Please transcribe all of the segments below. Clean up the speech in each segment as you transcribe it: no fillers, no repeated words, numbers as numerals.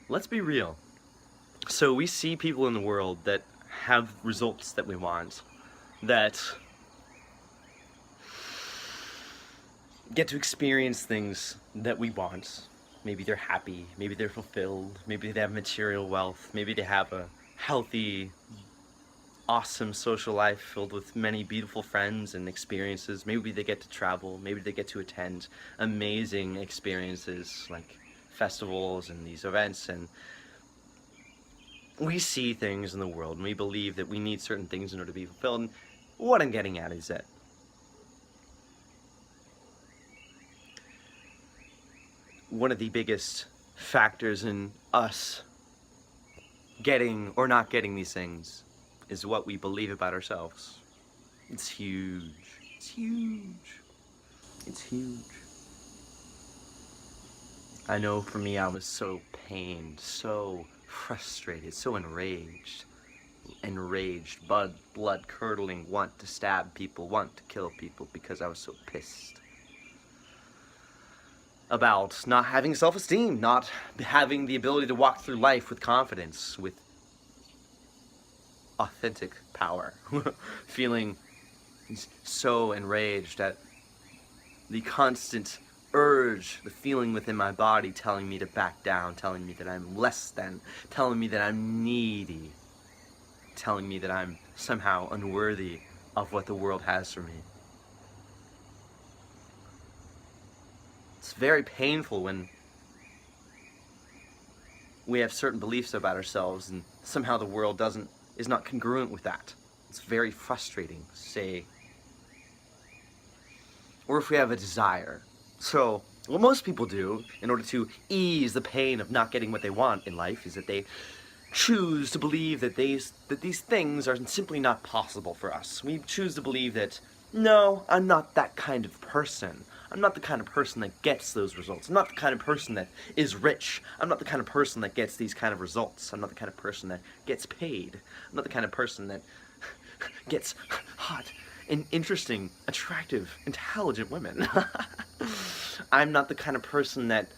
let's be real. So we see people in the world that have results that we want, that get to experience things that we want. Maybe they're happy, maybe they're fulfilled, maybe they have material wealth, maybe they have a healthy, awesome social life filled with many beautiful friends and experiences. Maybe they get to travel, maybe they get to attend amazing experiences like festivals and these events, and we see things in the world and we believe that we need certain things in order to be fulfilled. And what I'm getting at is that one of the biggest factors in us getting or not getting these things is what we believe about ourselves. It's huge. It's huge. It's huge. I know for me, I was so pained, so frustrated, so enraged, blood curdling, want to stab people, want to kill people because I was so pissed about not having self-esteem, not having the ability to walk through life with confidence, with authentic power, feeling so enraged at the constant urge, the feeling within my body telling me to back down, telling me that I'm less than, telling me that I'm needy, telling me that I'm somehow unworthy of what the world has for me. It's very painful when we have certain beliefs about ourselves and somehow the world is not congruent with that. It's very frustrating, say. Or if we have a desire. So, what most people do in order to ease the pain of not getting what they want in life is that they choose to believe that these things are simply not possible for us. We choose to believe that, no, I'm not that kind of person. I'm not the kind of person that gets those results. I'm not the kind of person that is rich. I'm not the kind of person that gets these kind of results. I'm not the kind of person that gets paid. I'm not the kind of person that gets hot and interesting, attractive, intelligent women. I'm not the kind of person that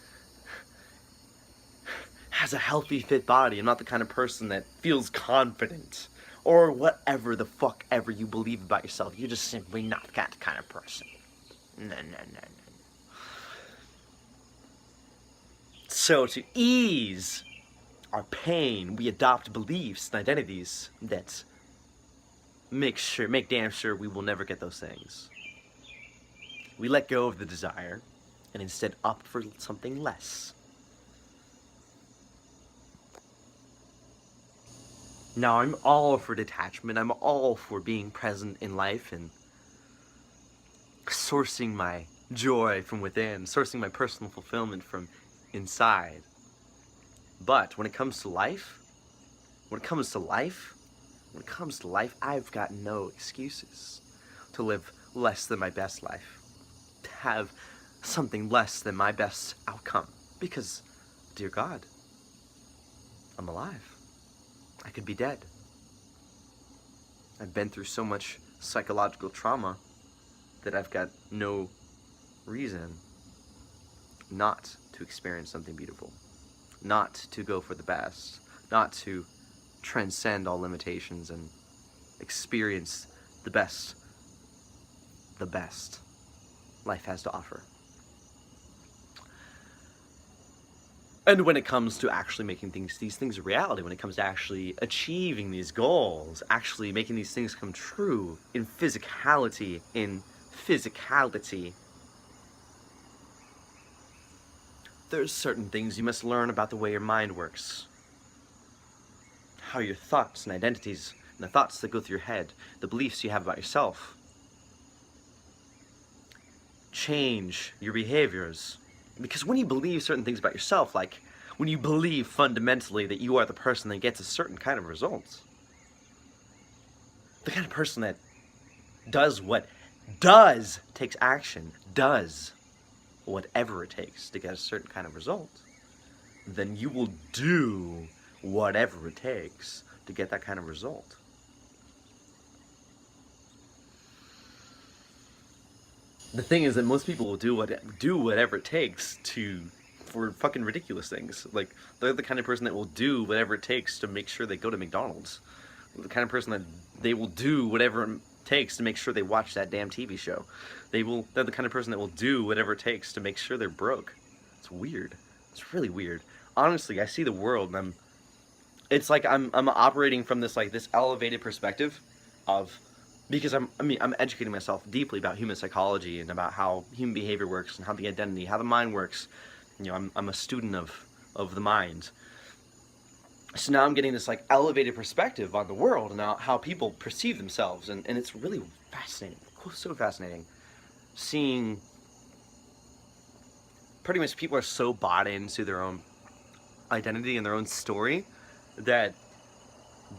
has a healthy, fit body. I'm not the kind of person that feels confident. Or whatever the fuck ever you believe about yourself. You're just simply not that kind of person. No. So to ease our pain, we adopt beliefs and identities that make damn sure we will never get those things. We let go of the desire and instead opt for something less. Now, I'm all for detachment. I'm all for being present in life and sourcing my joy from within, sourcing my personal fulfillment from inside. But when it comes to life, I've got no excuses to live less than my best life, to have something less than my best outcome. Because, dear God, I'm alive. I could be dead. I've been through so much psychological trauma that I've got no reason not to experience something beautiful, not to go for the best, not to transcend all limitations and experience the best life has to offer. And when it comes to actually making these things a reality, when it comes to actually achieving these goals, actually making these things come true in physicality, there's certain things you must learn about the way your mind works. How your thoughts and identities, and the thoughts that go through your head, the beliefs you have about yourself, change your behaviors. Because when you believe certain things about yourself, like when you believe fundamentally that you are the person that gets a certain kind of results, the kind of person that takes action, does whatever it takes to get a certain kind of result, then you will do whatever it takes to get that kind of result. The thing is that most people will do whatever it takes to for fucking ridiculous things. Like, they're the kind of person that will do whatever it takes to make sure they go to McDonald's. They're the kind of person that they will do whatever it takes to make sure they watch that damn TV show. They're the kind of person that will do whatever it takes to make sure they're broke. It's weird. It's really weird. Honestly, I see the world and it's like I'm operating from this elevated perspective of, because I'm educating myself deeply about human psychology and about how human behavior works and how the identity, how the mind works. I'm a student of the mind. So now I'm getting this elevated perspective on the world and how people perceive themselves, and it's really fascinating. So fascinating. Seeing pretty much people are so bought into their own identity and their own story that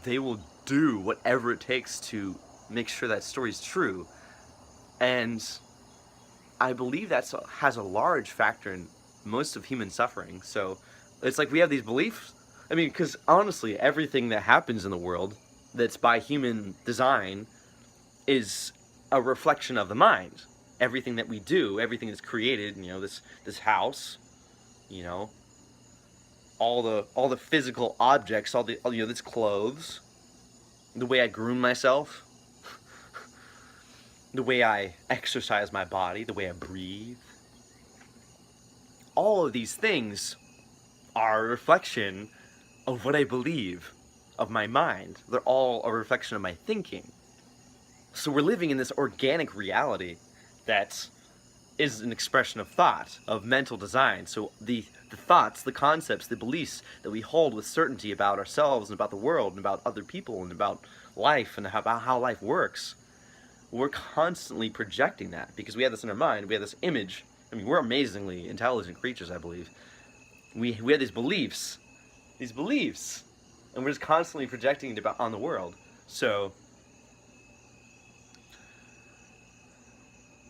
they will do whatever it takes to make sure that story is true. And I believe that has a large factor in most of human suffering. So it's like we have these beliefs. I mean, because honestly, everything that happens in the world that's by human design is a reflection of the mind. Everything that we do, everything that's created, this house, all the physical objects, this clothes, the way I groom myself, the way I exercise my body, the way I breathe. All of these things are a reflection of what I believe, of my mind. They're all a reflection of my thinking. So we're living in this organic reality that is an expression of thought, of mental design. So the thoughts, the concepts, the beliefs that we hold with certainty about ourselves and about the world and about other people and about life and about how life works, we're constantly projecting that because we have this in our mind. We have this image. I mean, we're amazingly intelligent creatures, I believe. We have these beliefs, and we're just constantly projecting it on the world. So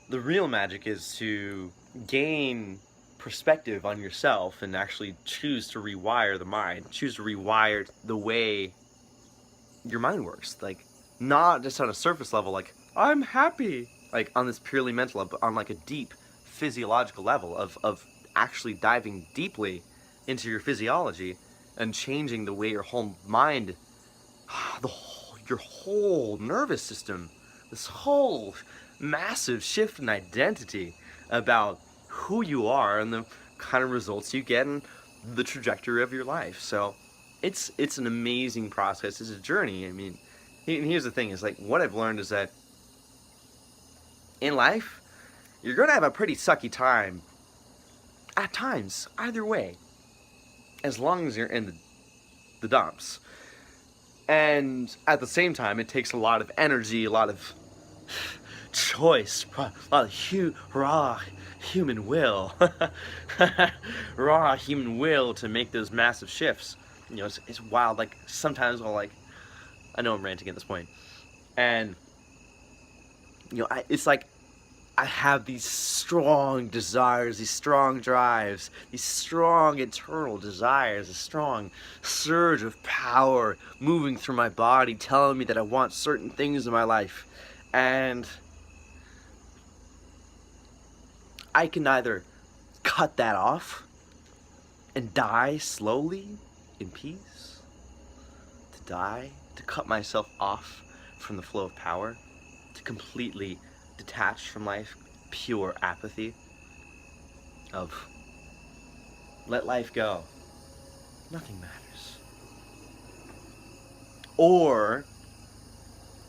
the real magic is to gain perspective on yourself and actually choose to rewire the mind, choose to rewire the way your mind works. Like, not just on a surface level, like, I'm happy, like on this purely mental level, but on like a deep physiological level of actually diving deeply into your physiology and changing the way your whole mind, your whole nervous system, this whole massive shift in identity about who you are and the kind of results you get and the trajectory of your life. So it's an amazing process. It's a journey. I mean, here's the thing, is like, what I've learned is that in life, you're gonna have a pretty sucky time at times, either way, as long as you're in the dumps. And at the same time, it takes a lot of energy, a lot of choice, a lot of raw human will, raw human will to make those massive shifts. It's wild. Like, sometimes I know I'm ranting at this point, and it's like I have these strong desires, these strong drives, these strong internal desires, a strong surge of power moving through my body, telling me that I want certain things in my life. And I can either cut that off and die slowly in peace, to cut myself off from the flow of power, to completely detached from life, pure apathy of let life go, nothing matters. Or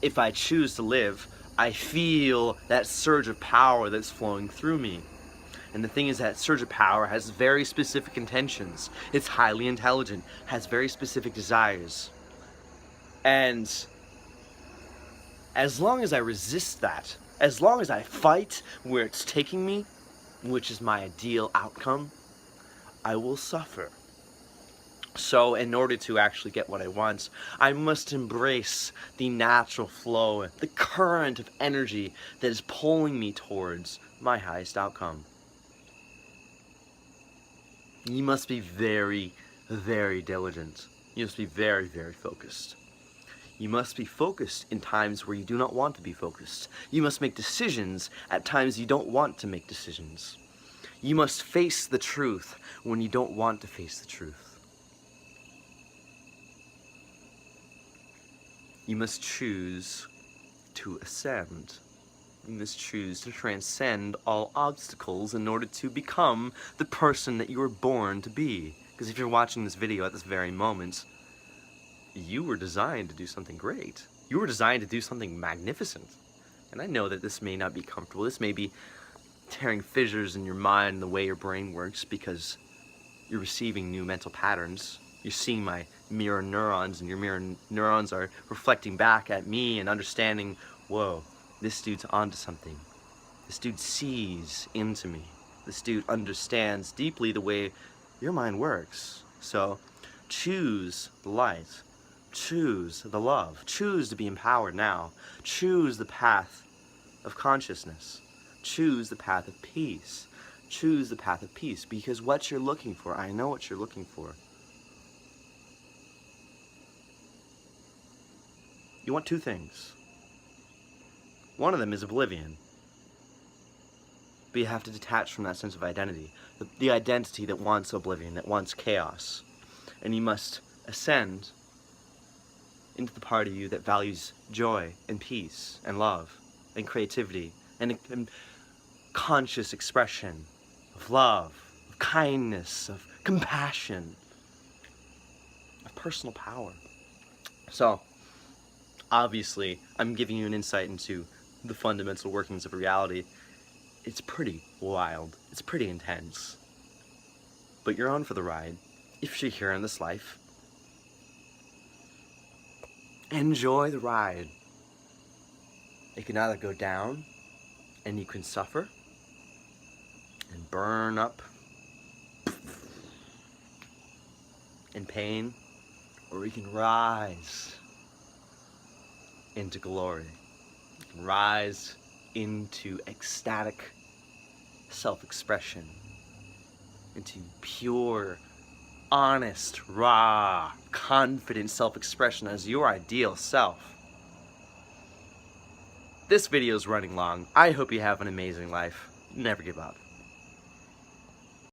if I choose to live, I feel that surge of power that's flowing through me. And the thing is, that surge of power has very specific intentions. It's highly intelligent, has very specific desires. And as long as I resist that, as long as I fight where it's taking me, which is my ideal outcome, I will suffer. So in order to actually get what I want, I must embrace the natural flow, the current of energy that is pulling me towards my highest outcome. You must be very, very diligent. You must be very, very focused. You must be focused in times where you do not want to be focused. You must make decisions at times you don't want to make decisions. You must face the truth when you don't want to face the truth. You must choose to ascend. You must choose to transcend all obstacles in order to become the person that you were born to be. Because if you're watching this video at this very moment, you were designed to do something great. You were designed to do something magnificent. And I know that this may not be comfortable. This may be tearing fissures in your mind, the way your brain works, because you're receiving new mental patterns. You're seeing my mirror neurons, and your mirror neurons are reflecting back at me and understanding, whoa, this dude's onto something. This dude sees into me. This dude understands deeply the way your mind works. So choose the light. Choose the love. Choose to be empowered now. Choose the path of consciousness. Choose the path of peace. Choose the path of peace, because what you're looking for, I know what you're looking for. You want two things. One of them is oblivion. But you have to detach from that sense of identity. The identity that wants oblivion, that wants chaos. And you must ascend into the part of you that values joy and peace and love and creativity and conscious expression of love, of kindness, of compassion, of personal power. So, obviously, I'm giving you an insight into the fundamental workings of reality. It's pretty wild. It's pretty intense. But you're on for the ride. If you're here in this life, enjoy the ride. It can either go down, and you can suffer and burn up in pain, or you can rise into glory. You can rise into ecstatic self-expression, into pure, honest, raw, confident self-expression as your ideal self. This video is running long. I hope you have an amazing life. Never give up.